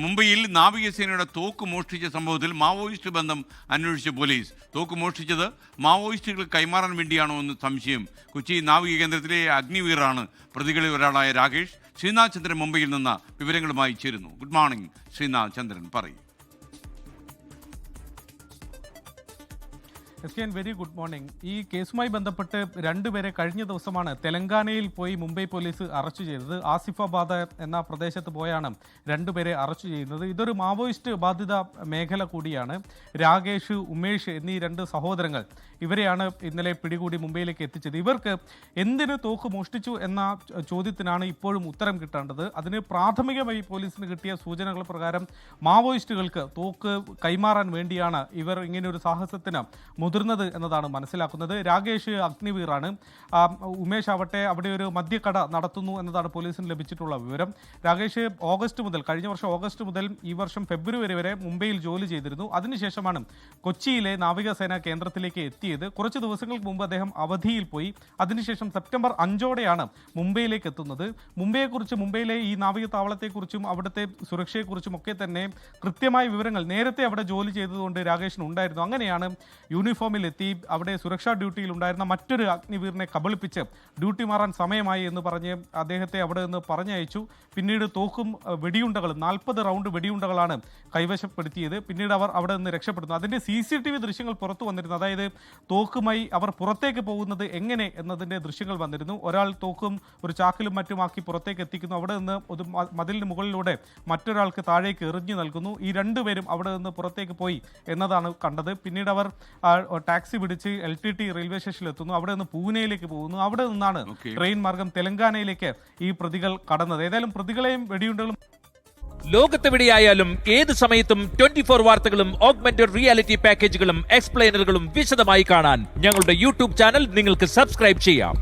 മുംബൈയിൽ നാവികസേനയുടെ തോക്ക് മോഷ്ടിച്ച സംഭവത്തിൽ മാവോയിസ്റ്റ് ബന്ധം അന്വേഷിച്ച പോലീസ്. തോക്ക് മോഷ്ടിച്ചത് മാവോയിസ്റ്റുകൾ കൈമാറാൻ വേണ്ടിയാണോ എന്ന് സംശയം. കൊച്ചി നാവിക കേന്ദ്രത്തിലെ അഗ്നിവീറാണ് പ്രതികളിൽ ഒരാളായ രാകേഷ്. ശ്രീനാഥ് ചന്ദ്രൻ മുംബൈയിൽ നിന്ന് വിവരങ്ങളുമായി ചേരുന്നു. ഗുഡ് മോർണിംഗ് ശ്രീനാഥ് ചന്ദ്രൻ, പറയും. Very good morning. ഈ കേസുമായി ബന്ധപ്പെട്ട് രണ്ടുപേരെ കഴിഞ്ഞ ദിവസമാണ് തെലങ്കാനയിൽ പോയി മുംബൈ പോലീസ് അറസ്റ്റ് ചെയ്തത്. ആസിഫാബാദ് എന്ന പ്രദേശത്ത് പോയാണ് രണ്ടുപേരെ അറസ്റ്റ് ചെയ്യുന്നത്. ഇതൊരു മാവോയിസ്റ്റ് ബാധിത മേഖല കൂടിയാണ്. രാകേഷ്, ഉമേഷ് എന്നീ രണ്ട് സഹോദരങ്ങൾ, ഇവരെയാണ് ഇന്നലെ പിടികൂടി മുംബൈയിലേക്ക് എത്തിച്ചത്. ഇവർക്ക് എന്തിന് തോക്ക് മോഷ്ടിച്ചു എന്ന ചോദ്യത്തിനാണ് ഇപ്പോഴും ഉത്തരം കിട്ടേണ്ടത്. അതിന് പ്രാഥമികമായി പോലീസിന് കിട്ടിയ സൂചനകൾ പ്രകാരം മാവോയിസ്റ്റുകൾക്ക് തോക്ക് കൈമാറാൻ വേണ്ടിയാണ് ഇവർ ഇങ്ങനെയൊരു സാഹസത്തിന് മുതിർന്നത് എന്നതാണ് മനസ്സിലാക്കുന്നത്. രാകേഷ് അഗ്നിവീറാണ്. ഉമേഷ് ആവട്ടെ അവിടെ ഒരു മദ്യക്കട നടത്തുന്നു എന്നതാണ് പോലീസിന് ലഭിച്ചിട്ടുള്ള വിവരം. രാകേഷ് കഴിഞ്ഞ വർഷം ഓഗസ്റ്റ് മുതൽ ഈ വർഷം ഫെബ്രുവരി വരെ മുംബൈയിൽ ജോലി ചെയ്തിരുന്നു. അതിനുശേഷമാണ് കൊച്ചിയിലെ നാവികസേനാ കേന്ദ്രത്തിലേക്ക് എത്തിയത്. കുറച്ച് ദിവസങ്ങൾക്ക് മുമ്പ് അദ്ദേഹം അവധിയിൽ പോയി. അതിനുശേഷം സെപ്റ്റംബർ 5 മുംബൈയിലേക്ക് എത്തുന്നത്. മുംബൈയിലെ ഈ നാവിക താവളത്തെക്കുറിച്ചും അവിടുത്തെ സുരക്ഷയെക്കുറിച്ചും ഒക്കെ തന്നെ കൃത്യമായ വിവരങ്ങൾ നേരത്തെ അവിടെ ജോലി ചെയ്തതുകൊണ്ട് രാകേഷിന് ഉണ്ടായിരുന്നു. അങ്ങനെയാണ് യൂണിഫോമിൽ എത്തി അവിടെ സുരക്ഷാ ഡ്യൂട്ടിയിൽ ഉണ്ടായിരുന്ന മറ്റൊരു അഗ്നിവീറിനെ കബളിപ്പിച്ച് ഡ്യൂട്ടി മാറാൻ സമയമായി എന്ന് പറഞ്ഞ് അദ്ദേഹത്തെ അവിടെ നിന്ന് പറഞ്ഞയച്ചു. പിന്നീട് തോക്കും വെടിയുണ്ടകളും 40 റൗണ്ട് വെടിയുണ്ടകളാണ് കൈവശപ്പെടുത്തിയത്. പിന്നീട് അവർ അവിടെ നിന്ന് രക്ഷപ്പെടുന്നു. അതിൻ്റെ CCTV ദൃശ്യങ്ങൾ പുറത്തു വന്നിരുന്നു. അതായത് തോക്കുമായി അവർ പുറത്തേക്ക് പോകുന്നത് എങ്ങനെ എന്നതിൻ്റെ ദൃശ്യങ്ങൾ വന്നിരുന്നു. ഒരാൾ തോക്കും ഒരു ചാക്കിലും മറ്റുമാക്കി പുറത്തേക്ക് എത്തിക്കുന്നു. അവിടെ നിന്ന് ഒരു മതിലിന് മുകളിലൂടെ മറ്റൊരാൾക്ക് താഴേക്ക് എറിഞ്ഞു നൽകുന്നു. ഈ രണ്ടുപേരും അവിടെ നിന്ന് പുറത്തേക്ക് പോയി എന്നതാണ് കണ്ടത്. പിന്നീട് അവർ ടാക്സി പിടിച്ച് LTT റെയിൽവേ സ്റ്റേഷനിൽ എത്തുന്നു. അവിടെ നിന്ന് പൂനെയിലേക്ക് പോകുന്നു. അവിടെ നിന്നാണ് ട്രെയിൻ മാർഗം തെലങ്കാനയിലേക്ക് ഈ പ്രതികൾ കടന്നത്. ഏതായാലും പ്രതികളെയും വെടിയുണ്ടകളും ലോകത്തെവിടെയായാലും ഏത് സമയത്തും 24 വാർത്തകളും ഓഗ്മെന്റഡ് റിയാലിറ്റി പാക്കേജുകളും എക്സ്പ്ലെയിനറുകളും വിശദമായി കാണാൻ ഞങ്ങളുടെ YouTube ചാനൽ നിങ്ങൾക്ക് സബ്സ്ക്രൈബ് ചെയ്യാം.